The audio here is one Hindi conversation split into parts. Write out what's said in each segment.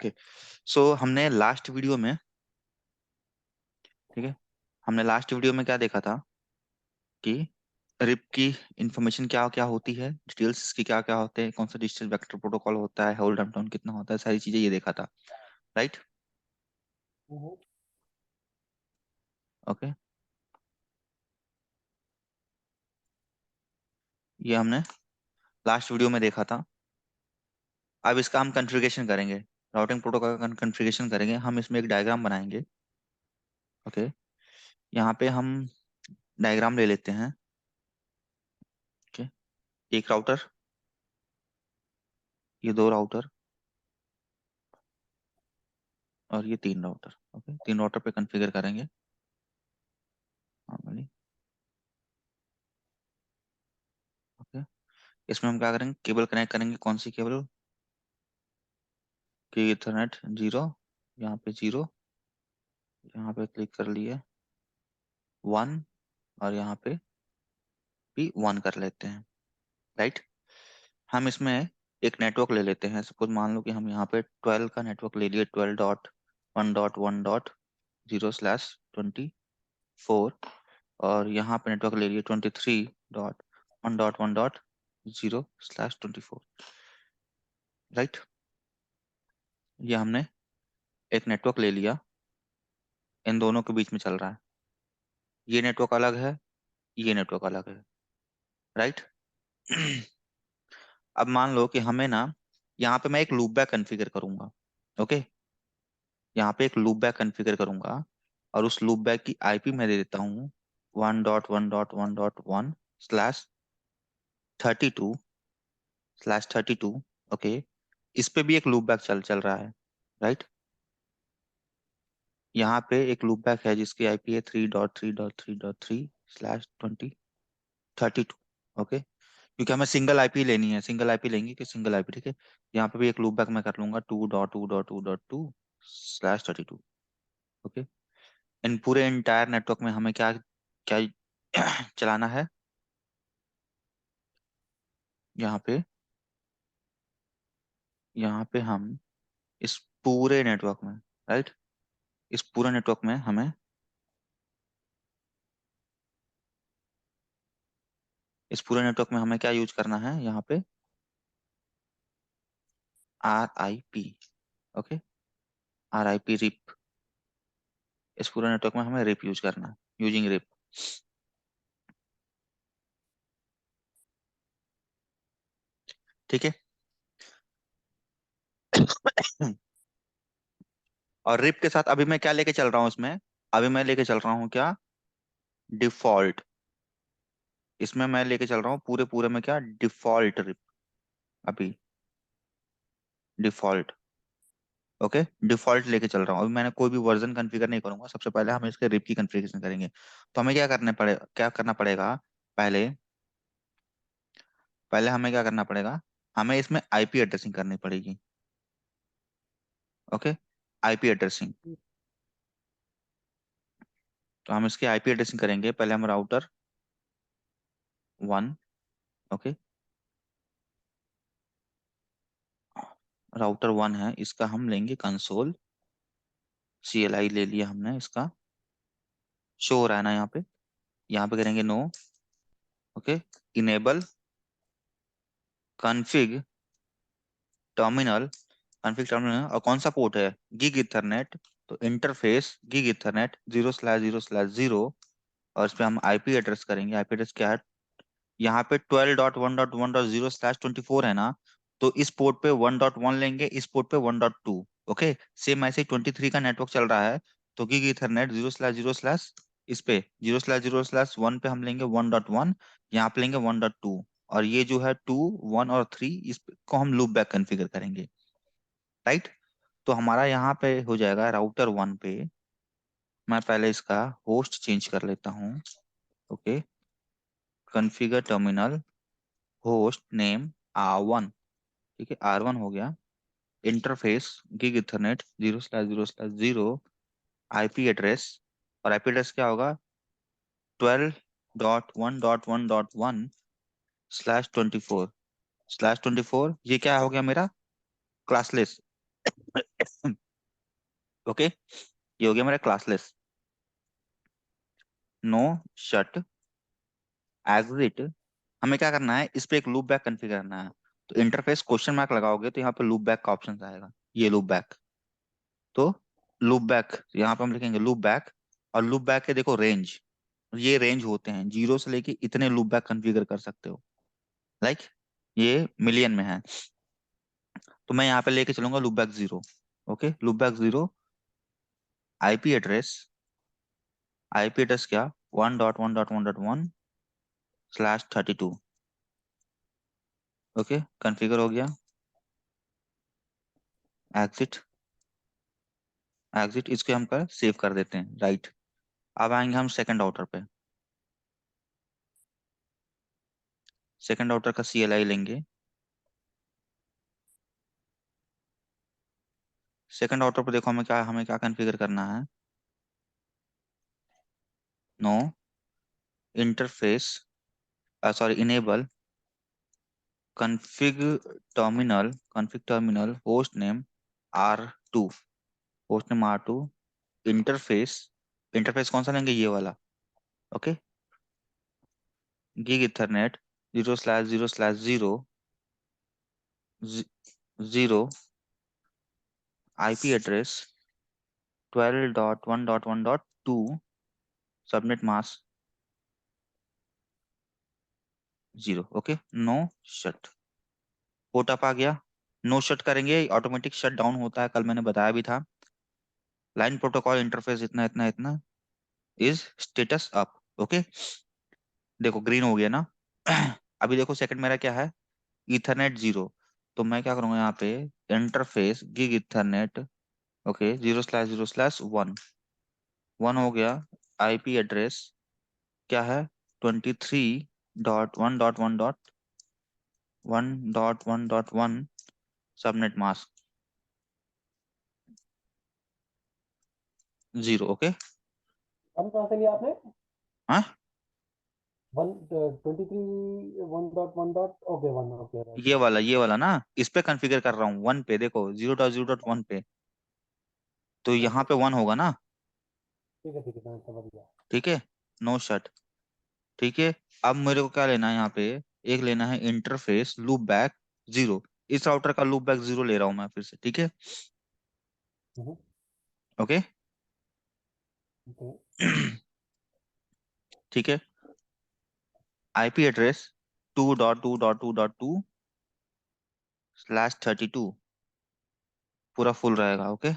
ओके। सो हमने लास्ट वीडियो में, ठीक है, हमने लास्ट वीडियो में क्या देखा था कि रिप की इंफॉर्मेशन क्या क्या होती है, डिटेल्स इसकी क्या क्या होते हैं, कौन सा डिजिटल वेक्टर प्रोटोकॉल होता है, होल्ड डाउन कितना होता है, सारी चीजें ये देखा था, राइट। हम्म। ओके, ये हमने लास्ट वीडियो में देखा था। अब इसका हम कॉन्फ़िगरेशन करेंगे, राउटिंग प्रोटोकॉल का कॉन्फ़िगरेशन करेंगे। हम इसमें एक डायग्राम बनाएंगे। ओके, यहाँ पे हम डायग्राम ले लेते हैं। ओके, एक राउटर, ये दो राउटर, और ये तीन राउटर। ओके, तीन राउटर पे कॉन्फ़िगर करेंगे नॉर्मली। ओके, इसमें हम क्या करेंगे, केबल कनेक्ट करेंगे। कौन सी केबल? की इथरनेट जीरो, यहाँ पे जीरो, यहाँ पे क्लिक कर लिए वन, और यहाँ पे भी वन कर लेते हैं, राइट। हम इसमें एक नेटवर्क ले लेते हैं। सपोज मान लो कि हम यहाँ पे 12 का नेटवर्क ले लिए, 12.1.1.0/24, और यहाँ पे नेटवर्क ले लिए 23.1.1.0/24, राइट। ये हमने एक नेटवर्क ले लिया, इन दोनों के बीच में चल रहा है। ये नेटवर्क अलग है, ये नेटवर्क अलग है, राइट। अब मान लो कि हमें ना, यहाँ पे मैं एक लूप बैक कॉन्फ़िगर करूंगा। ओके, यहाँ पे एक लूप बैक कॉन्फ़िगर करूंगा, और उस लूप बैक की आईपी मैं दे देता हूँ 1.1.1.1/32/32। ओके, इस पे भी एक लूप बैक चल चल रहा है, राइट। यहाँ पे एक लूप बैक है जिसकी आईपी है 3.3.3.3/2032। ओके, क्योंकि हमें सिंगल आईपी लेनी है, सिंगल आईपी लेंगे कि सिंगल आईपी, ठीक है। यहाँ पे भी एक लूप बैक मैं कर लूंगा 2.2.2.2/32। ओके, इन पूरे इंटायर नेटवर्क में हमें क्या क्या चलाना है, यहाँ पे, यहाँ पे हम इस पूरे नेटवर्क में, राइट, इस पूरे नेटवर्क में हमें, इस पूरे नेटवर्क में हमें क्या यूज करना है, यहाँ पे RIP। ओके, RIP रिप, इस पूरे नेटवर्क में हमें रिप यूज करना है, यूजिंग रिप, ठीक है। और रिप के साथ अभी मैं क्या लेके चल रहा हूँ इसमें, अभी मैं लेके चल रहा हूँ क्या, डिफॉल्ट। इसमें मैं लेके चल रहा हूँ पूरे पूरे में क्या, डिफॉल्ट रिप, अभी डिफॉल्ट। ओके, डिफॉल्ट लेके चल रहा हूँ। अभी मैंने कोई भी वर्जन कॉन्फ़िगर नहीं करूंगा, सबसे पहले हम इसके रिप की कॉन्फ़िगरेशन करेंगे। तो हमें क्या करना पड़ेगा, पहले पहले हमें क्या करना पड़ेगा, हमें इसमें आईपी एड्रेसिंग करनी पड़ेगी। Okay, IP addressing. तो हम इसकी आईपी एड्रेसिंग करेंगे। पहले हम router one, okay, router one है, इसका हम लेंगे कंसोल, CLI ले लिया हमने, इसका शो हो रहा है ना यहाँ पे करेंगे no. Okay, enable config terminal, config terminal, और कौन सा पोर्ट है, गिग इथरनेट। तो इंटरफेस गिग इथरनेट 0/0/0, और इस पे हम आईपी एड्रेस करेंगे। आईपी एड्रेस क्या है, यहाँ पे 12.1.1.0/24 है ना, तो इस पोर्ट पे 1.1 लेंगे, इस पोर्ट पे 1.2। ओके, सेम ऐसे ही 23 का नेटवर्क चल रहा है, तो गिग इथरनेट 0/0/ इस पे 0/0/1 पे हम लेंगे 1.1, यहाँ पे लेंगे 1.2, और ये जो है 2, 1 और 3, को हम लूप बैक कॉन्फ़िगर करेंगे, राइट। तो हमारा यहाँ पे हो जाएगा राउटर वन पे, मैं पहले इसका होस्ट चेंज कर लेता हूँ। Okay, configure terminal host name R1, ठीक है, R1 हो गया। Interface gig ethernet 0/0/0, IP address, और आईपी एड्रेस क्या होगा, 12.1.1.1/24, ये क्या हो गया मेरा, क्लासलेस। ओके, ये हो गया मेरा क्लासलेस। नो शट एग्जिट, हमें क्या करना है, इस पे एक लूप बैक कॉन्फ़िगर करना है। तो इंटरफेस क्वेश्चन मार्क लगाओगे तो यहाँ पे लूप बैक का ऑप्शन आएगा, ये लूप बैक। तो लूप बैक यहाँ पे हम लिखेंगे लूप बैक। और लूप बैक के देखो रेंज, ये रेंज होते हैं, 0 से लेके इतने लूप बैक कॉन्फ़िगर कर सकते हो। लाइक ये मिलियन में है, तो मैं यहाँ पे लेके चलूंगा loop back 0। Okay, loop back 0, IP address, IP address क्या, 1.1.1.1/32। ओके, कॉन्फ़िगर हो गया। एग्जिट, एग्जिट, इसको हम कर सेव कर देते हैं, राइट। अब आएंगे हम सेकंड आउटर पे। सेकंड आउटर का CLI लेंगे। सेकंड आउटर पे देखो हमें क्या कॉन्फ़िगर करना है। No interface, sorry, enable config config terminal host name R2, host name R2, interface, interface कौन सा लेंगे, ये वाला। Okay, gig ethernet 0/0/0 IP address 12.1.1.2 subnet mask 0। Okay, no shut, port up आ गया। नो शट करेंगे ऑटोमेटिक शट डाउन होता है, कल मैंने बताया भी था। लाइन प्रोटोकॉल इंटरफेस इतना इतना इतना इज स्टेटस अप। ओके, देखो ग्रीन हो गया ना। अभी देखो सेकंड मेरा क्या है, इथरनेट 0। तो मैं क्या करूंगा यहाँ पे, इंटरफेस गिग इथरनेट, ओके, 0/0/1, 1 हो गया। आईपी एड्रेस क्या है, 23.1.1.1.1 सबनेट मास्क 0। ओके, वन कहाँ से लिया आपने? हाँ, 123 1.1 okay, one, okay, right, right. ये वाला ना, इस पे कॉन्फ़िगर कर रहा हूँ, 1 पे देखो, 0.0.1 पे, तो यहाँ ओके, पे 1 होगा ना। ठीक है, ठीक है, मैं समझ गया। ठीक है, नो शट। ठीक है, अब मेरे को क्या लेना है यहाँ पे, एक लेना है इंटरफेस लूप बैक 0। इस राउटर का लूप बैक 0 ले रहा हूँ मैं फिर से, ठीक है। हम्म, ओके। ओके। ठीक है, आईपी एड्रेस 2.2.2.2/32 पूरा फुल रहेगा। ओके,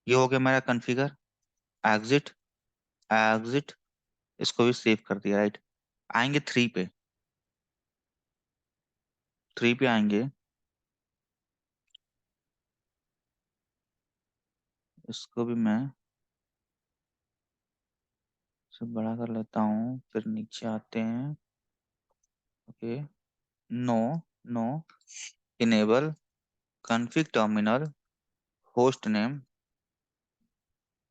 ये हो गया मेरा कॉन्फ़िगर। एग्जिट, एग्जिट, इसको भी सेव कर दिया, राइट। आएंगे 3 पे, 3 पे आएंगे, इसको भी मैं सब बड़ा कर लेता हूँ, फिर नीचे आते हैं। Okay, no, no enable config terminal host name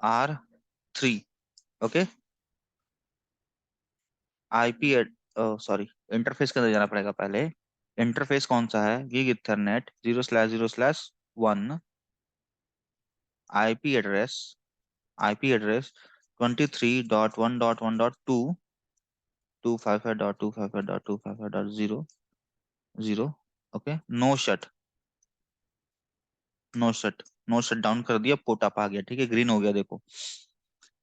R3। Okay, IP sorry, interface के अंदर जाना पड़ेगा पहले। इंटरफेस कौन सा है, gig ethernet 0/0/1, IP address, IP address 23.1.1.2/255.255.255.0 okay, no shut, no shut, no shut down कर दिया, पोर्ट अप आ गया। ठीक है, ग्रीन हो गया देखो।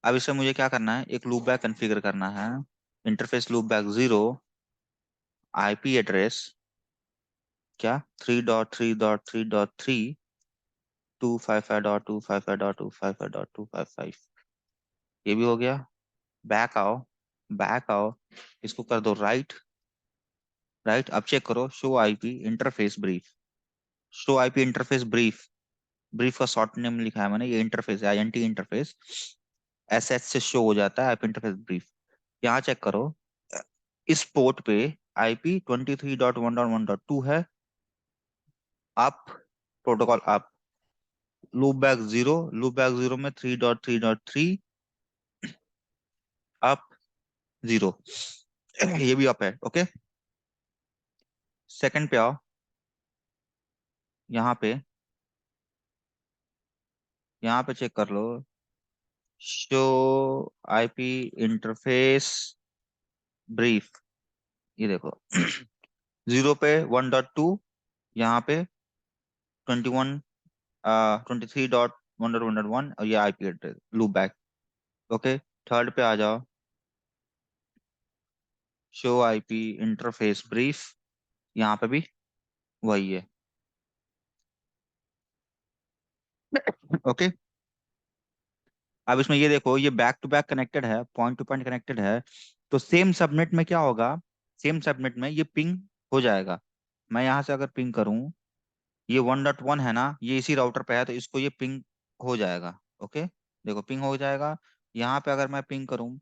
अब इससे मुझे क्या करना है, एक लूप बैक कॉन्फ़िगर करना है। Interface loop back 0, IP address क्या, 3.3.3.255.255.255.255, ये भी हो गया। बैक आओ, बैक आओ, इसको कर दो राइट, राइट। अब चेक करो, show IP interface brief, show IP interface brief, brief का शॉर्ट नेम लिखा है मैंने, ये इंटरफेस है, INT इंटरफेस, SS से शो हो जाता है आईपी इंटरफेस ब्रीफ। यहाँ चेक करो, इस पोर्ट पे आईपी 23.1.1.2 है, up, protocol up, loop back zero में 3.3.3 अप 0, ये भी अप है। ओके, सेकंड पे आओ, यहाँ पे चेक कर लो, शो आईपी इंटरफेस ब्रीफ, ये देखो। 0 पे 1.2, यहाँ पे 21 23.1.1.1, और ये IP address loop back. Okay, third पे आ जाओ, शो आईपी इंटरफेस ब्रीफ, यहाँ पे भी वही है। ओके, अब इसमें ये देखो, ये बैक टू बैक कनेक्टेड है, पॉइंट टू पॉइंट कनेक्टेड है, तो सेम सबनेट में क्या होगा, सेम सबनेट में ये पिंग हो जाएगा। मैं यहाँ से अगर पिंग करूँ, ये 1.1 है ना, ये इसी राउटर पे है, तो इसको ये पिंग हो जाएगा। ओके, देखो पिंग हो जाएगा। यहाँ पे अगर मैं पिंग करूँ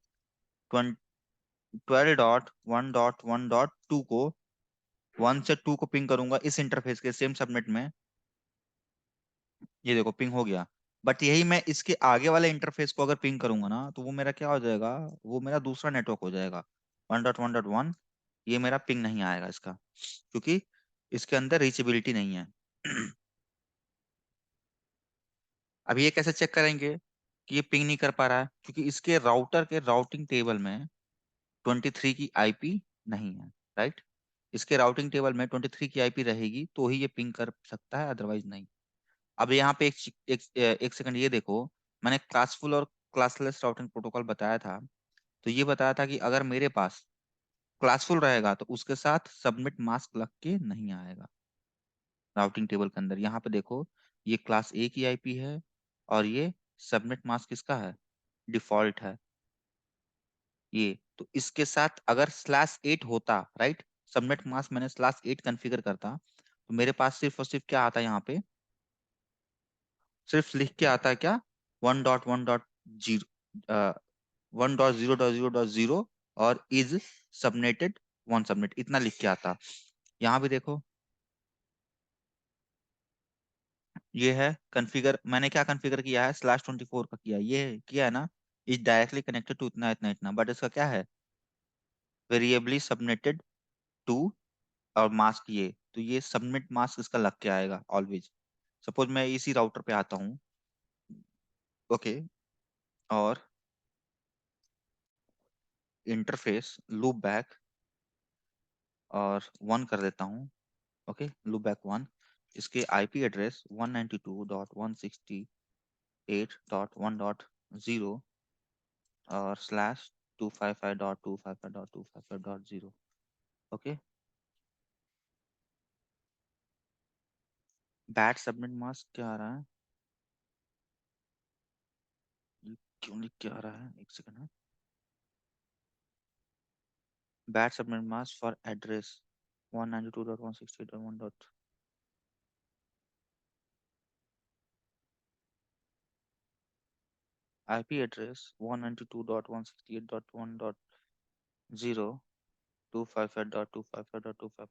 12.1.1.2 को, 1 से 2 को पिंग करूंगा इस इंटरफेस के सेम सबनेट में, ये देखो पिंग हो गया। बट यही मैं इसके आगे वाले इंटरफेस को अगर पिंग करूंगा ना, तो वो मेरा क्या हो जाएगा, वो मेरा दूसरा नेटवर्क हो जाएगा, 1.1.1। ये मेरा पिंग नहीं आएगा इसका, क्योंकि इसके अंदर रीचेबिलिटी नहीं है। अब ये कैसे चेक करेंगे कि ये पिंग नहीं कर पा रहा है, क्योंकि इसके राउटर के राउटिंग टेबल में 23 की आईपी नहीं है, राइट। इसके राउटिंग टेबल में 23 की आईपी रहेगी तो ही ये पिंग कर सकता है, अदरवाइज नहीं। अब यहाँ पे एक सेकंड ये देखो, मैंने क्लासफुल और क्लासलेस राउटिंग प्रोटोकॉल बताया था। तो ये बताया था कि अगर मेरे पास क्लासफुल रहेगा तो उसके साथ सबमिट मास्क लग के नहीं आएगा राउटिंग टेबल के अंदर। यहाँ पे देखो, ये क्लास ए की आईपी है, और ये सबमिट मास्क किसका है, डिफॉल्ट है ये। तो इसके साथ अगर /8 होता, राइट, सबनेट मास्क मैंने /8 कॉन्फ़िगर करता, तो मेरे पास सिर्फ और सिर्फ क्या आता है यहाँ पे, सिर्फ लिख के आता है क्या, 1.1.0, 1.0.0.0 और इज सबनेटेड 1 सबनेट, इतना लिख के आता। यहाँ भी देखो, ये है कॉन्फ़िगर, मैंने क्या कॉन्फ़िगर किया है, /24 का किया, ये किया है ना, इज डायरेक्टली कनेक्टेड टू इतना इतना इतना, बट इसका क्या है, वेरिएबली सबनेटेड टू, और मास्क ये, तो ये सबमिट मास्क इसका लग के आएगा ऑलवेज। सपोज मैं इसी राउटर पे आता हूँ, ओके, और इंटरफेस लूप बैक और 1 कर देता हूँ। ओके, लूप बैक 1, इसके आईपी एड्रेस 192.168.1.0 और /255.255.255.0। ओके, बैट सबमिट मास्क क्या आ रहा है, ये क्यों लिख के आ रहा है, एक सेकंड है, bat submit mask for address 192.168.1. IP address 192.168.1.0 255.255.255.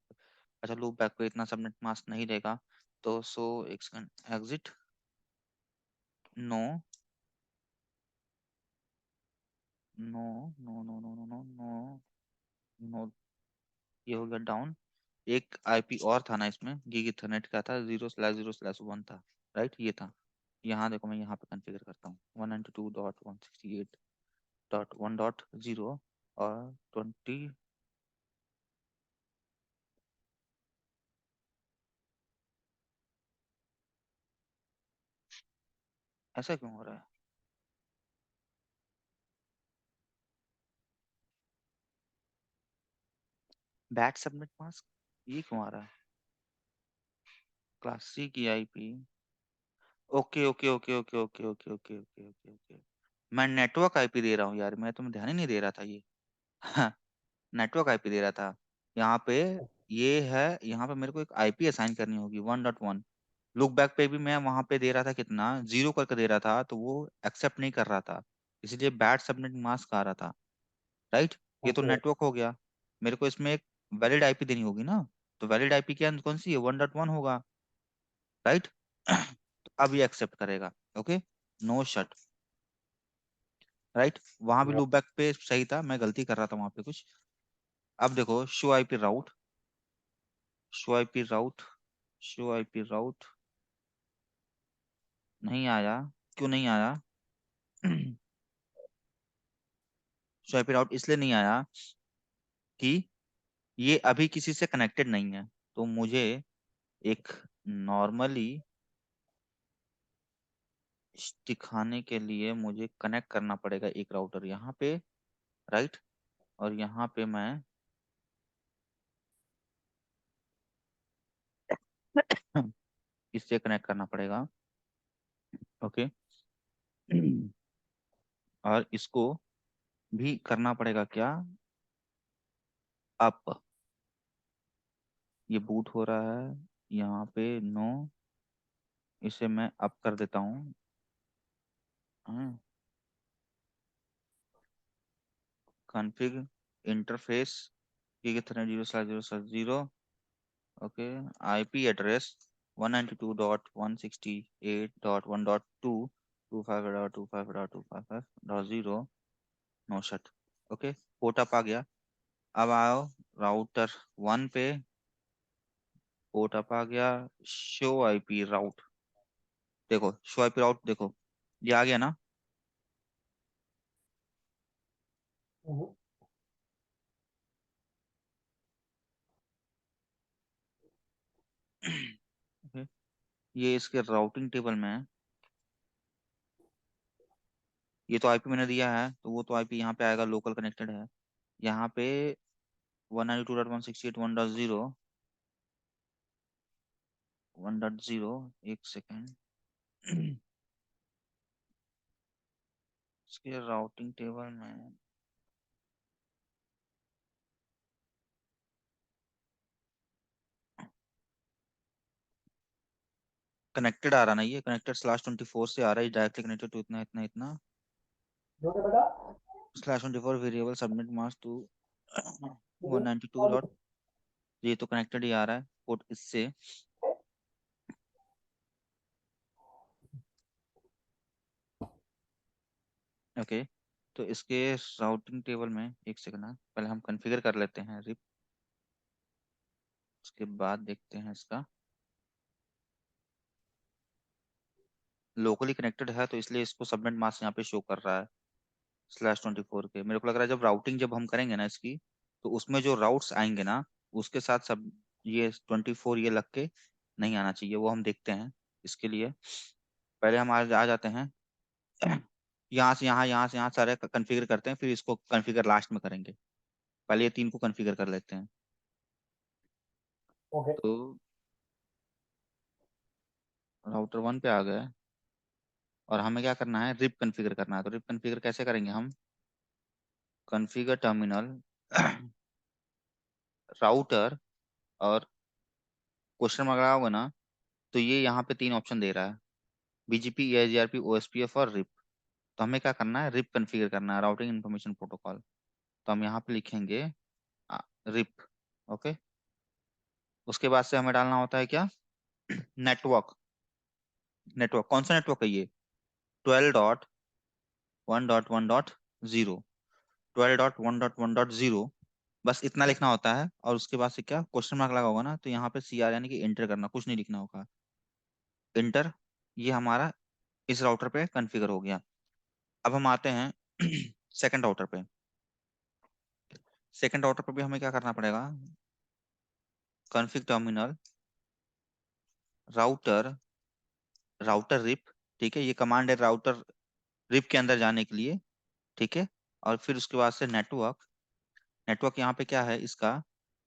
अच्छा, लूप बैक पे इतना सबनेट मास्क नहीं देगा, तो सो एक second, exit, no no no no no no no no no, ये हो गया डाउन। एक आईपी और था ना इसमें, गीग इथरनेट का था, 0/0/1 था, राइट, ये था। यहाँ देखो, मैं यहाँ पे कॉन्फ़िगर करता हूँ 192.168.1.0 और 20। ऐसा क्यों हो रहा है, बैट सबमिट मास्क ये क्यों आ रहा है, क्लास सी की IP. Okay okay okay okay okay okay okay okay okay okay, मैं नेटवर्क आईपी दे रहा हूँ यार, मैं तुम्हें ध्यान ही नहीं दे रहा था ये। नेटवर्क आईपी दे रहा था यहाँ पे। ये है, यहाँ पे मेरे को एक आईपी असाइन करनी होगी 1.1। लुक बैक पे भी मैं वहां पे दे रहा था कितना, 0 करके दे रहा था, तो वो एक्सेप्ट नहीं कर रहा था, इसलिए बैट सबनेट मास्क आ रहा था, राइट। ये तो ओके। नेटवर्क हो गया, मेरे को इसमें एक वैलिड आईपी देनी होगी ना, तो वैलिड आईपी क्या कौन सी है, 1.1 होगा, राइट। तो अब ये एक्सेप्ट करेगा, ओके, नो शट, राइट। वहां भी लूप बैक पे सही था, मैं गलती कर रहा था वहां पे कुछ। अब देखो, show IP route, show IP route show IP राउट नहीं आया, क्यों नहीं आया? शो आईपी राउट इसलिए नहीं आया कि ये अभी किसी से कनेक्टेड नहीं है। तो मुझे एक नॉर्मली दिखाने के लिए मुझे कनेक्ट करना पड़ेगा एक राउटर यहाँ पे, राइट। और यहाँ पे मैं इससे कनेक्ट करना पड़ेगा, ओके। और इसको भी करना पड़ेगा क्या, अप। ये बूट हो रहा है यहाँ पे, नो, इसे मैं अप कर देता हूँ। कॉन्फ़िग इंटरफेस ये कितना, 0/0/0, okay. IP address 192.168.1.2 25.255.255.0 no shut, okay. Port up आ गया। अब आओ राउटर 1 पे, पोर्ट अप आ गया। शो आईपी राउट, देखो शो आईपी राउट देखो, ये आ गया ना। हम्म, ओके, ये इसके राउटिंग टेबल में है। ये तो आईपी मैंने दिया है, तो वो तो आईपी यहाँ पे आएगा, लोकल कनेक्टेड है। यहाँ पे 192.168.1.0, 1.0, एक सेकेंड। इसके राउटिंग टेबल में कनेक्टेड आ रहा ना, ये कनेक्टेड /24 से आ रहा है, डायरेक्टली कनेक्टेड टू इतना इतना इतना जो क्या बेटा? /24 वेरिएबल सबनेट मास्क टू हम्म, 192 और डॉट, ये तो कनेक्टेड ही आ रहा है पोर्ट इससे, ओके। तो इसके राउटिंग टेबल में एक सेकंड ना, पहले हम कॉन्फ़िगर कर लेते हैं रिप, उसके बाद देखते हैं इसका। लोकली कनेक्टेड है तो इसलिए इसको सबनेट मास्क यहाँ पे शो कर रहा है /24 के। मेरे को लग रहा है जब राउटिंग जब हम करेंगे ना इसकी, तो उसमें जो राउट्स आएंगे ना, उसके साथ सब ये 24 ये लग के नहीं आना चाहिए, वो हम देखते हैं। इसके लिए पहले हम आ जाते हैं यहाँ से यहाँ, यहाँ से यहाँ सारे कॉन्फ़िगर करते हैं, फिर इसको कॉन्फ़िगर लास्ट में करेंगे। पहले ये 3 को कॉन्फ़िगर कर लेते हैं। ओके। तो राउटर 1 पे आ गए, और हमें क्या करना है, रिप कॉन्फ़िगर करना है। तो रिप कॉन्फ़िगर कैसे करेंगे हम, कॉन्फ़िगर टर्मिनल राउटर, और क्वेश्चन मार्क लगा होगा ना, तो ये यहाँ पे 3 ऑप्शन दे रहा है, बीजीपी, एआईजीआरपी, ओएसपीएफ और रिप। तो हमें क्या करना है, रिप कॉन्फ़िगर करना है, राउटिंग इन्फॉर्मेशन प्रोटोकॉल। तो हम यहाँ पे लिखेंगे रिप, ओके। उसके बाद से हमें डालना होता है क्या, नेटवर्क। नेटवर्क कौन सा नेटवर्क है ये, 12.1.1.0, 12.1.1.0, बस इतना लिखना होता है। और उसके बाद से क्या, क्वेश्चन मार्क लगा होगा ना, तो यहाँ पे CR यानी कि इंटर करना, कुछ नहीं लिखना होगा, इंटर। ये हमारा इस राउटर पे कॉन्फ़िगर हो गया। अब हम आते हैं सेकंड राउटर पे। सेकंड राउटर पे भी हमें क्या करना पड़ेगा, config terminal router, router RIP, ठीक है। ये कमांड है राउटर रिप के अंदर जाने के लिए, ठीक है। और फिर उसके बाद से नेटवर्क। नेटवर्क यहाँ पे क्या है इसका,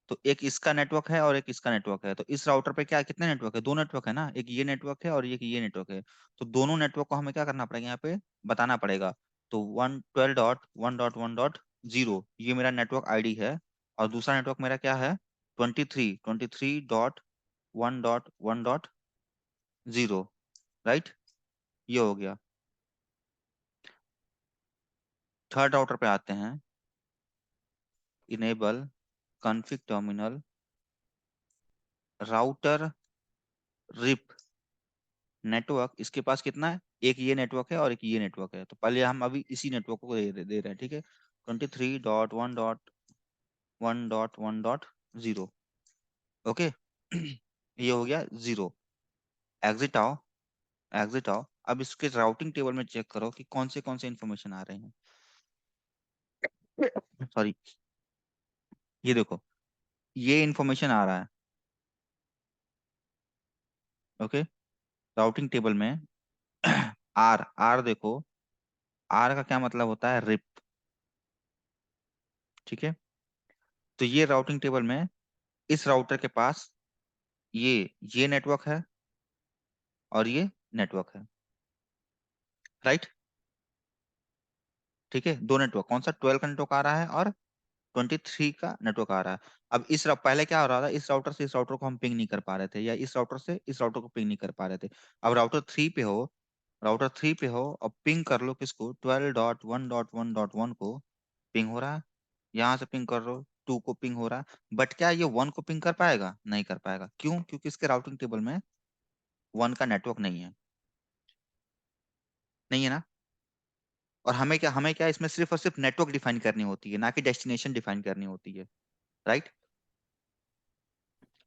तो एक इसका नेटवर्क है और एक इसका नेटवर्क है। तो इस राउटर पे क्या कितने नेटवर्क है, 2 नेटवर्क है ना, एक ये नेटवर्क है और एक ये नेटवर्क है। तो दोनों नेटवर्क को हमें क्या करना पड़ेगा, यहाँ पे बताना पड़ेगा। तो 112.1.1.0 ये मेरा नेटवर्क आईडी है, और दूसरा नेटवर्क मेरा क्या है, 23.1.1.0, राइट। ये हो गया। थर्ड राउटर पे आते हैं, enable config terminal router RIP network. इसके पास कितना है, एक ये नेटवर्क है और एक ये नेटवर्क है। तो पहले हम अभी इसी नेटवर्क को दे रहे हैं, ठीक है। 23.1.1.1.0, ओके। ये हो गया 0। एग्जिट आओ, एग्जिट आओ। अब इसके राउटिंग टेबल में चेक करो कि कौन से इंफॉर्मेशन आ रहे हैं। सॉरी, ये देखो, ये इंफॉर्मेशन आ रहा है। ओके, राउटिंग टेबल में आर आर देखो, आर का क्या मतलब होता है, रिप। ठीक है, तो ये राउटिंग टेबल में इस राउटर के पास ये नेटवर्क है और ये नेटवर्क है, राइट। ठीक है, दो नेटवर्क, कौन सा 12 का नेटवर्क आ रहा है और 23 का नेटवर्क आ रहा है। अब पहले क्या हो रहा था, इस राउटर से इस राउटर को हम पिंग नहीं कर पा रहे थे, या इस राउटर से इस राउटर को पिंग नहीं कर पा रहे थे। अब राउटर थ्री पे हो और पिंग कर लो किसको, 12.1.1.1 को पिंग हो रहा है। यहाँ से पिंग कर लो, 2 को पिंग हो रहा है। बट क्या ये 1 को पिंग कर पाएगा? नहीं कर पाएगा। क्यों? क्योंकि इसके राउटिंग टेबल में 1 का नेटवर्क नहीं है। नहीं है ना। और हमें क्या इसमें सिर्फ और सिर्फ नेटवर्क डिफाइन करनी होती है, ना कि डेस्टिनेशन डिफाइन करनी होती है, राइट।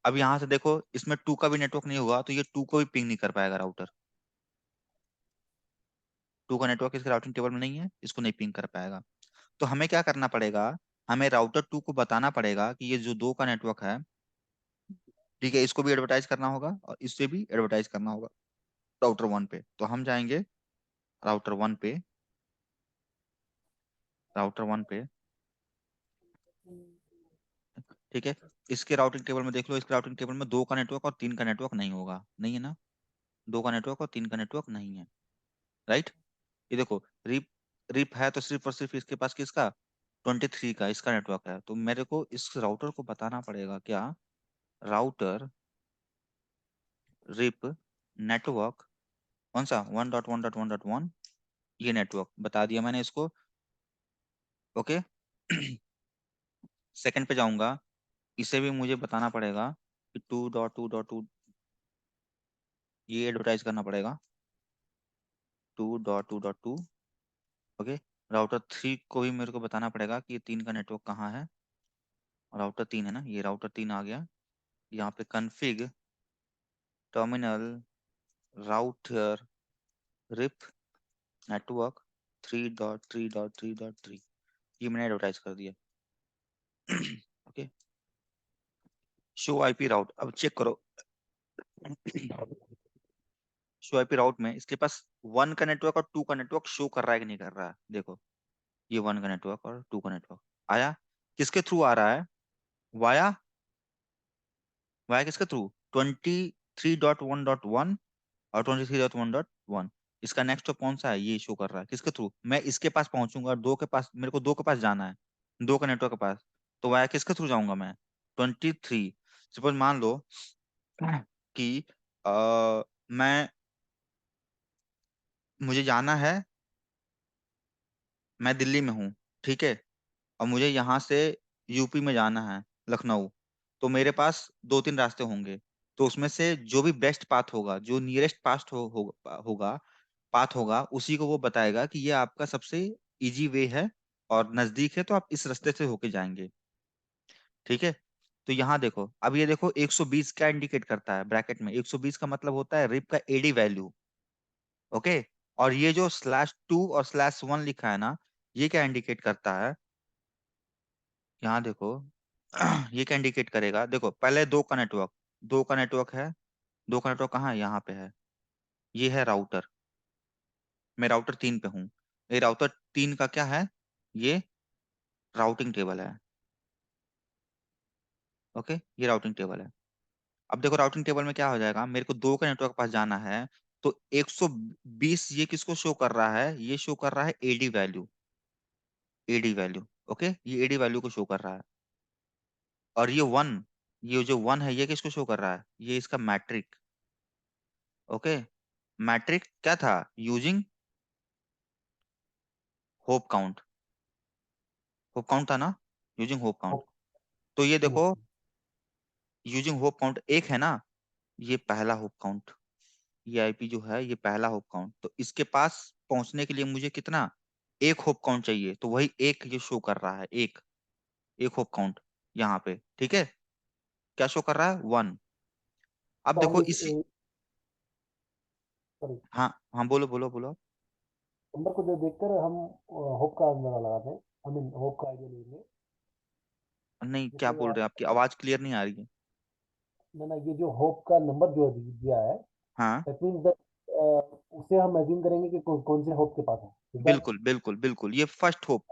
अब यहाँ से देखो, इसमें 2 का भी नेटवर्क नहीं होगा तो ये 2 को भी पिंग नहीं कर पाएगा राउटर। 2 का नेटवर्क इसके राउटिंग टेबल में नहीं है, इसको नहीं पिंग कर पाएगा। तो हमें क्या करना पड़ेगा, हमें राउटर 2 को बताना पड़ेगा कि ये जो 2 का नेटवर्क है, ठीक है, इसको भी एडवर्टाइज करना होगा और इससे भी एडवर्टाइज करना होगा राउटर 1 पे। तो हम जाएंगे राउटर 1 पे, राउटर 1 पे। ठीक है, इसके राउटिंग टेबल में देख लो, इसके राउटिंग टेबल में 2 का नेटवर्क और 3 का नेटवर्क नहीं होगा, नहीं है ना। 2 का नेटवर्क और 3 का नेटवर्क नहीं है, राइट। ये देखो, रिप रिप है तो सिर्फ और सिर्फ इसके पास किसका, 23 का इसका नेटवर्क है। तो मेरे को इस राउटर को बताना पड़ेगा क्या, राउटर रिप नेटवर्क कौन सा, 1.1.1.1, ये नेटवर्क बता दिया मैंने इसको। ओके। सेकंड पे जाऊंगा, इसे भी मुझे बताना पड़ेगा कि 2.2.2, ये एडवर्टाइज करना पड़ेगा 2.2.2। ओके, राउटर 3 को भी मेरे को बताना पड़ेगा कि ये 3 का नेटवर्क कहाँ है। राउटर 3 है ना, ये राउटर 3 आ गया। यहाँ पे config terminal router RIP network 3.3.3.3, ये मैंने एडवर्टाइज कर दिया। ओके, शो आईपी राउट, अब चेक करो। शो आईपी राउट में इसके पास 1 का नेटवर्क और 2 का नेटवर्क शो कर रहा है कि नहीं कर रहा है, देखो। ये 1 का नेटवर्क और 2 का नेटवर्क आया, किसके थ्रू आ रहा है, वाया, वाया किसके थ्रू, 23.1.1 और 23.1.1। इसका नेक्स्ट कौन सा है, ये शो कर रहा है किसके थ्रू, मैं इसके पास पहुंचूंगा और 2 के पास, मेरे को 2 के पास जाना है, 2 का नेटवर्क के पास। तो वाया किसके थ्रू जाऊंगा मैं, 23। सपोज मान लो कि मैं, मुझे जाना है, मैं दिल्ली में हूँ, ठीक है, और मुझे यहाँ से यूपी में जाना है, लखनऊ। तो मेरे पास 2-3 रास्ते होंगे, तो उसमें से जो भी बेस्ट पाथ होगा, जो नियरेस्ट पास्ट होगा, पाथ होगा, उसी को वो बताएगा कि ये आपका सबसे इजी वे है और नजदीक है, तो आप इस रास्ते से होके जाएंगे। ठीक है, तो यहाँ देखो, अब ये देखो 120 क्या इंडिकेट करता है, ब्रैकेट में 120 का मतलब होता है रिप का एडी वैल्यू। ओके, और ये जो /2 और /1 लिखा है ना, ये क्या इंडिकेट करता है, यहाँ देखो। ये क्या इंडिकेट करेगा, देखो पहले 2 का नेटवर्क, 2 का नेटवर्क है, 2 का नेटवर्क कहाँ है, यहाँ पे है। ये है राउटर, मैं राउटर 3 पे हूँ। ये राउटर 3 का क्या है, ये राउटिंग टेबल है। ओके, ये राउटिंग टेबल है। अब देखो राउटिंग टेबल में क्या हो जाएगा, मेरे को 2 के नेटवर्क के पास जाना है, तो 120 ये किसको शो कर रहा है, ये शो कर रहा है AD value, AD value. Okay, ये एडी वैल्यू को शो कर रहा है। और ये 1, ये जो 1 है, ये किसको शो कर रहा है, ये इसका मैट्रिक। ओके, मैट्रिक क्या था, using hope count, hope count था ना, यूजिंग होप काउंट। तो ये देखो, यूजिंग होप काउंट एक है ना, ये पहला होप काउंट, ये आईपी जो है ये पहला होप काउंट। तो इसके पास पहुंचने के लिए मुझे कितना, एक होप काउंट चाहिए, तो वही एक ये शो कर रहा है, एक, एक होप काउंट यहाँ पे। ठीक है, क्या शो कर रहा है, 1। अब तो देखो हम इसी, सॉरी, हाँ हाँ, बोलो बोलो बोलो। नंबर को जो देखकर हम होप का अंदाजा लगाते हैं, आई मीन होप का आइडिया लेंगे। नहीं, क्या जैसे बोल रहे हैं, आपकी आवाज क्लियर नहीं आ रही है। ना ना, ये जो होप का नंबर जो दिया है, हाँ, दैट मीन्स दैट उससे हम एज्यूम करेंगे कि कौन से होप के पास है, इज दैट बिल्कुल बिल्कुल बिल्कुल, ये फर्स्ट होप,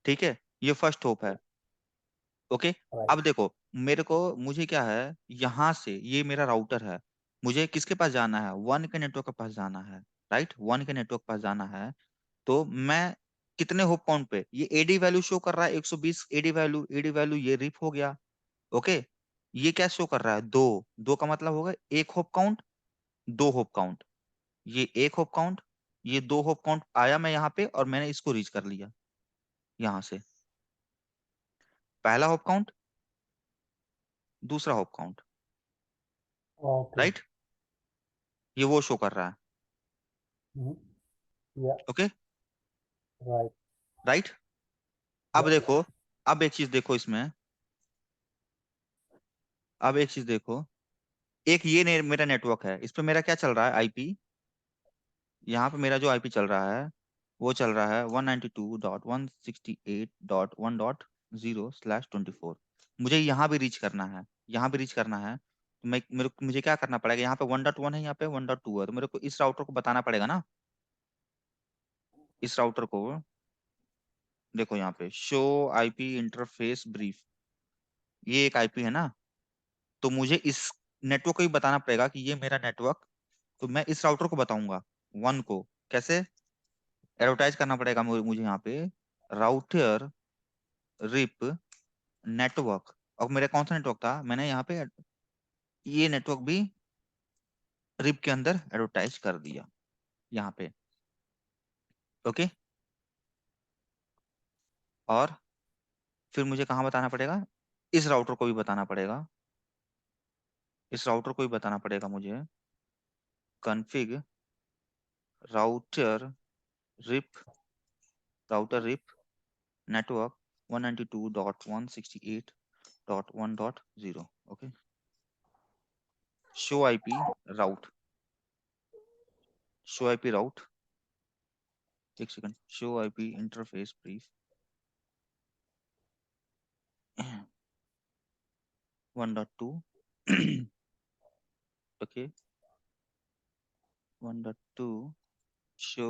ठीक है, ये फर्स्ट होप है। ओके। राइट? अब देखो, मेरे को, मुझे क्या है, यहाँ से ये मेरा राउटर है, मुझे किसके पास जाना है, वन के नेटवर्क के पास जाना है। राइट, वन के नेटवर्क के पास जाना है। तो मैं कितने होप काउंट पे, ये एडी वैल्यू शो कर रहा है 120 एडी वैल्यू, एडी वैल्यू ये रिप हो गया। ओके। ये क्या शो कर रहा है, दो, दो का मतलब होगा एक होप काउंट, दो होप काउंट, ये एक होप काउंट, ये दो होप काउंट आया मैं यहाँ पे, और मैंने इसको रीच कर लिया यहाँ से, पहला होप काउंट, दूसरा होप काउंट। ओके। राइट, ये वो शो कर रहा है। या ओके। राइट। राइट। या अब देखो, अब एक चीज देखो इसमें, अब एक चीज देखो, एक ये मेरा नेटवर्क है, इस पे मेरा क्या चल रहा है, आईपी, यहाँ पे मेरा जो आईपी चल रहा है, वो चल रहा है 192.168.1.0/24। मुझे यहाँ भी रीच करना है, यहाँ भी रीच करना है, तो मुझे क्या करना पड़ेगा, यहाँ पे 1.1 है, यहाँ पे 1.2 है, तो मेरे को इस राउटर को बताना पड़ेगा ना, इस राउटर को। देखो यहाँ पे शो आईपी इंटरफेस ब्रीफ, ये एक आईपी है ना, तो मुझे इस नेटवर्क को ही बताना पड़ेगा कि ये मेरा नेटवर्क, तो मैं इस राउटर को बताऊंगा, वन को, कैसे एडवर्टाइज करना पड़ेगा मुझे यहाँ पे, राउटर रिप नेटवर्क। और मेरा कौन सा नेटवर्क था, मैंने यहाँ पे ये नेटवर्क भी रिप के अंदर एडवर्टाइज कर दिया यहाँ पे। ओके। और फिर मुझे कहाँ बताना पड़ेगा, इस राउटर को भी बताना पड़ेगा, इस राउटर को भी बताना पड़ेगा मुझे, config router RIP, router RIP network 192.168.1.0। Okay. Show IP route, show IP route, एक second, show IP interface brief 1.2। Okay, 1.2, show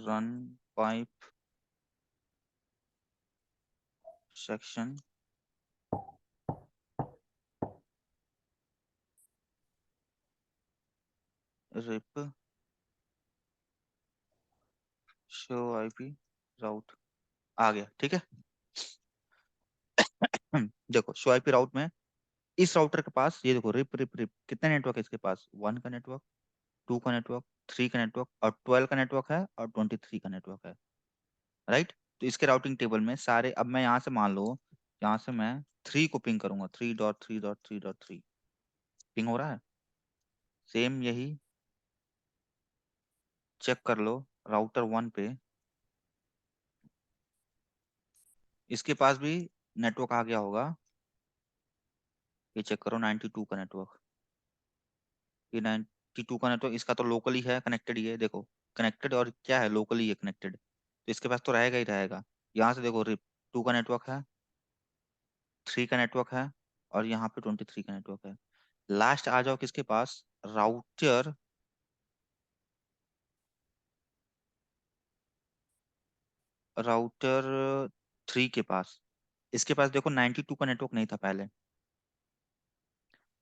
run pipe section RIP show IP route, आ गया, ठीक है। देखो शो आईपी राउट में, इस राउटर के पास ये देखो, रिप रिप रिप कितने नेटवर्क है इसके पास, वन का नेटवर्क, टू का नेटवर्क, थ्री का नेटवर्क, और 12 का नेटवर्क है, और 23 का नेटवर्क है। राइट। तो इसके राउटिंग टेबल में सारे, अब मैं यहाँ से मान लो, यहाँ से मैं थ्री को पिंग करूंगा, 3.3.3.3, पिंग हो रहा है, सेम यही चेक कर लो राउटर वन पे, इसके पास भी नेटवर्क आ गया होगा, ये चेक करो 92 का नेटवर्क, ये 92 का नेटवर्क, इसका तो लोकली है, कनेक्टेड, ये देखो कनेक्टेड, और क्या है, लोकली है कनेक्टेड, तो इसके पास तो रहेगा ही रहेगा। यहाँ से देखो रिप टू का नेटवर्क है, थ्री का नेटवर्क है, और यहाँ पे 23 का नेटवर्क है। लास्ट आ जाओ किसके पास, राउटर, राउटर थ्री के पास, इसके पास देखो 92 का नेटवर्क नहीं था पहले,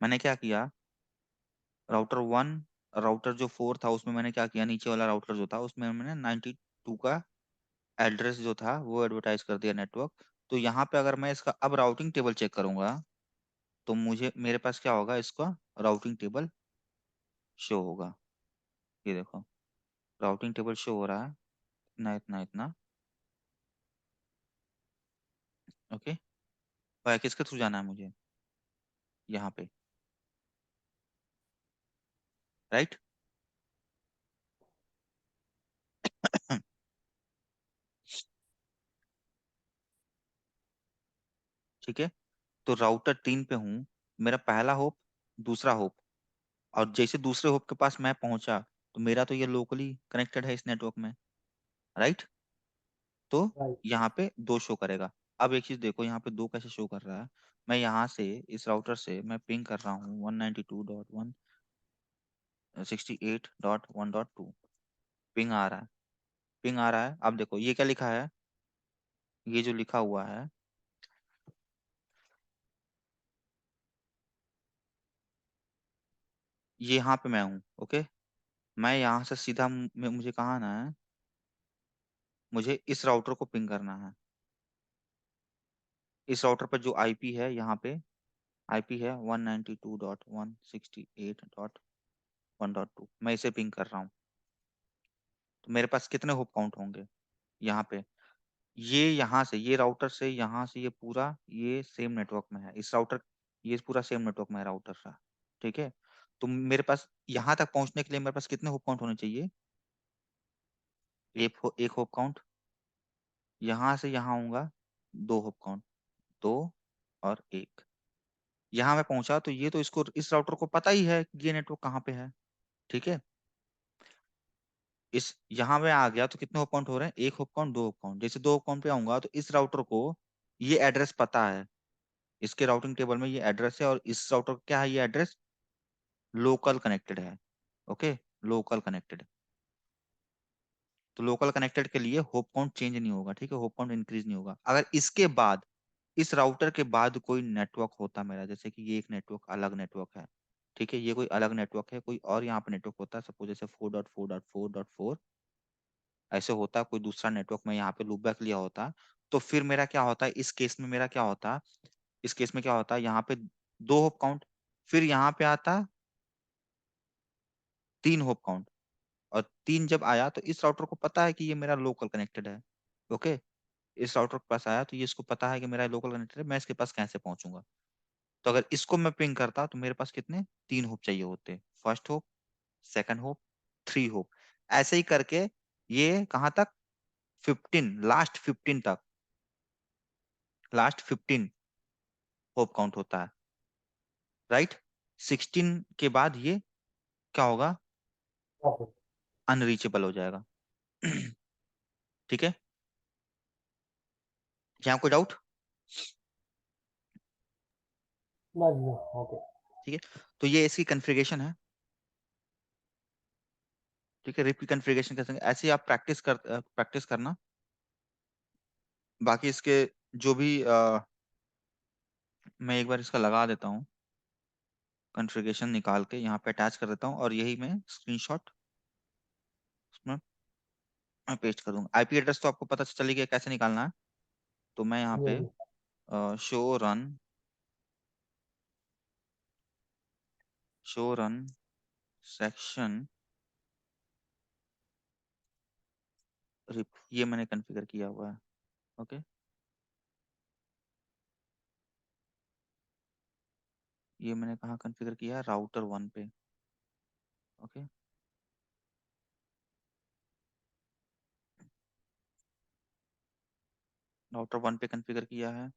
मैंने क्या किया, राउटर वन, राउटर जो फोर था उसमें मैंने क्या किया, नीचे वाला राउटर जो था उसमें मैंने 92 का एड्रेस जो था वो एडवर्टाइज कर दिया नेटवर्क। तो यहाँ पे अगर मैं इसका अब राउटिंग टेबल चेक करूंगा, तो मुझे, मेरे पास क्या होगा, इसका राउटिंग टेबल शो होगा, ये देखो राउटिंग टेबल शो हो रहा है, इतना इतना इतना। ओके। और किसके थ्रू जाना है मुझे, यहाँ पे, राइट। ठीक है। तो राउटर तीन पे हूँ, मेरा पहला होप, दूसरा होप, और जैसे दूसरे होप के पास मैं पहुंचा, तो मेरा तो ये लोकली कनेक्टेड है इस नेटवर्क में, राइट? तो राइट। यहाँ पे 2 शो करेगा। अब एक चीज देखो, यहाँ पे 2 कैसे शो कर रहा है। मैं यहाँ से इस राउटर से मैं पिंग कर रहा हूँ 192.168.1.2, पिंग आ रहा है, पिंग आ रहा है। अब देखो ये क्या लिखा है, ये जो लिखा हुआ है, ये यहाँ पे मैं हूँ, ओके। मैं यहाँ से सीधा मुझे कहाँ आना है, मुझे इस राउटर को पिंग करना है। इस राउटर पर जो आईपी है, यहाँ पे आईपी है 192.168.1.2, मैं इसे पिंग कर रहा हूँ। तो मेरे पास कितने होप काउंट होंगे यहाँ पे? ये यहाँ से, ये राउटर से यहाँ से, ये पूरा ये सेम नेटवर्क में है, इस राउटर, ये पूरा सेम नेटवर्क में है राउटर का, ठीक है। तो मेरे पास यहाँ तक पहुंचने के लिए मेरे पास कितने होप काउंट होने चाहिए? एक होप काउंट। यहाँ से यहाँ आऊंगा, 2 होप काउंट, 2 और 1। यहाँ मैं पहुंचा तो ये तो इसको, इस राउटर को पता ही है कि ये नेटवर्क कहाँ पे है, ठीक है। इस यहाँ में आ गया तो कितने होप काउंट हो रहे हैं? एक होप काउंट, 2 होप काउंट। जैसे 2 होप काउंट पे आऊंगा तो इस राउटर को ये एड्रेस पता है, इसके राउटिंग टेबल में ये एड्रेस है, और इस राउटर का क्या है, ये एड्रेस लोकल कनेक्टेड है, ओके, लोकल कनेक्टेड। तो लोकल कनेक्टेड के लिए होप काउंट चेंज नहीं होगा, ठीक है, होप काउंट इंक्रीज नहीं होगा। अगर इसके बाद, इस राउटर के बाद कोई नेटवर्क होता मेरा, जैसे कि ये एक नेटवर्क अलग नेटवर्क है, ठीक है, ये कोई अलग नेटवर्क है, कोई और यहाँ पे नेटवर्क होता है, सपोज जैसे 4.4.4.4 ऐसे होता, कोई दूसरा नेटवर्क में यहाँ पे लूप बैक लिया होता, तो फिर मेरा क्या होता है इस केस में, मेरा क्या होता, इस केस में क्या होता है, यहाँ पे 2 होप काउंट, फिर यहाँ पे आता 3 होप काउंट, और 3 जब आया तो इस राउटर को पता है कि ये मेरा लोकल कनेक्टेड है, ओके। इस राउटर के पास आया तो ये इसको पता है कि मेरा लोकल कनेक्टेड है, मैं इसके पास कैसे पहुंचूंगा। तो अगर इसको मैं पिंग करता तो मेरे पास कितने, 3 होप चाहिए होते, first hope, second hope, 3 hope, ऐसे ही करके ये कहाँ तक, 15, लास्ट 15 तक, लास्ट 15 होप काउंट होता है, राइट। 16 के बाद ये क्या होगा, ओके। अनरीचेबल हो जाएगा। ठीक है, यहाँ कोई डाउट? ना जी, ओके। ठीक है, तो ये इसकी कन्फिग्रेशन है, ठीक है। रिप की कन्फिग्रेशन कैसे, ऐसे ही आप प्रैक्टिस करना। बाकी इसके जो भी मैं एक बार इसका लगा देता हूँ, कॉन्फ़िगरेशन निकाल के यहाँ पे अटैच कर देता हूँ, और यही मैं स्क्रीनशॉट उसमें मैं पेस्ट कर दूंगा। आईपी एड्रेस तो आपको पता चल गया कैसे निकालना है। तो मैं यहाँ जी पे जी। शो रन सेक्शन रिप, ये मैंने कॉन्फ़िगर किया हुआ है, ओके। ये मैंने कहाँ कॉन्फ़िगर किया है, राउटर 1 पे, ओके। राउटर 1 पे कॉन्फ़िगर किया है।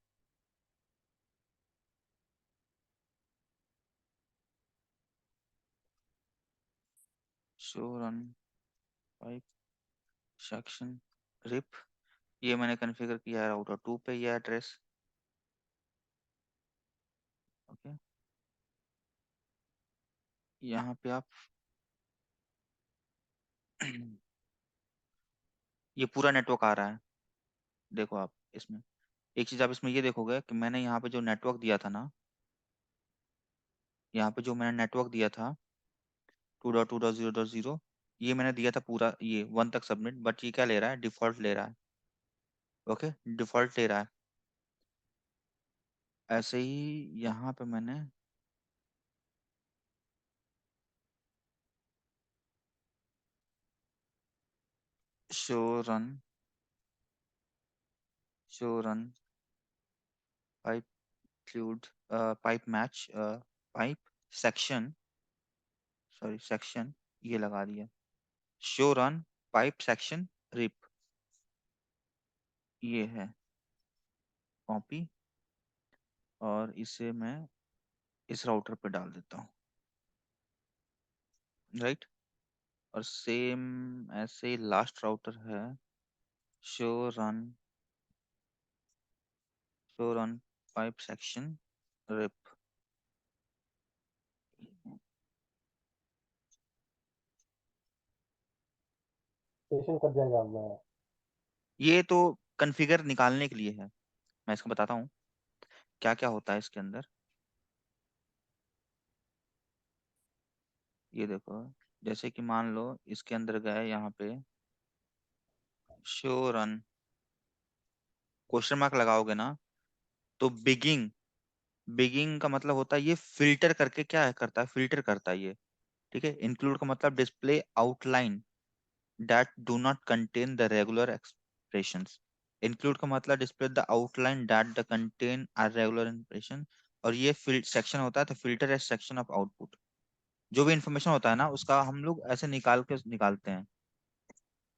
Show run pipe section RIP, ये मैंने कॉन्फ़िगर किया है राउटर 2 पे, ये एड्रेस, ओके। यहाँ पे आप ये पूरा नेटवर्क आ रहा है, देखो आप इसमें एक चीज आप इसमें ये देखोगे कि मैंने यहाँ पे जो नेटवर्क दिया था ना, यहाँ पे जो मैंने नेटवर्क दिया था 2.2.0.0, ये मैंने दिया था पूरा, ये 1 तक सबमिट, बट ये क्या ले रहा है, डिफॉल्ट ले रहा है, ओके, डिफॉल्ट ले रहा है। ऐसे ही यहाँ पे मैंने show run show run pipe include pipe match pipe section, sorry section, ये लगा दिया, show run pipe section RIP, ये है कॉपी, और इसे मैं इस राउटर पे डाल देता हूँ। राइट। और सेम ऐसे लास्ट राउटर है, show run, show run pipe section RIP. Session cut जाएगा मैं। ये तो कॉन्फ़िगर निकालने के लिए है, मैं इसको बताता हूँ क्या क्या होता है इसके अंदर। ये देखो, जैसे कि मान लो इसके अंदर गए यहाँ पे, शो रन, क्वेश्चन मार्क लगाओगे ना, तो बिगिंग, बिगिंग का मतलब होता है ये फिल्टर करके क्या है करता है, फिल्टर करता है ये। ठीक है। इंक्लूड का मतलब display outline that do not contain the regular expressions. Include का मतलब display the outline that the contain are regular expression. और ये सेक्शन होता है, तो फिल्टर है सेक्शन ऑफ आउटपुट। जो भी इंफॉर्मेशन होता है ना उसका हम लोग ऐसे निकाल के निकालते हैं।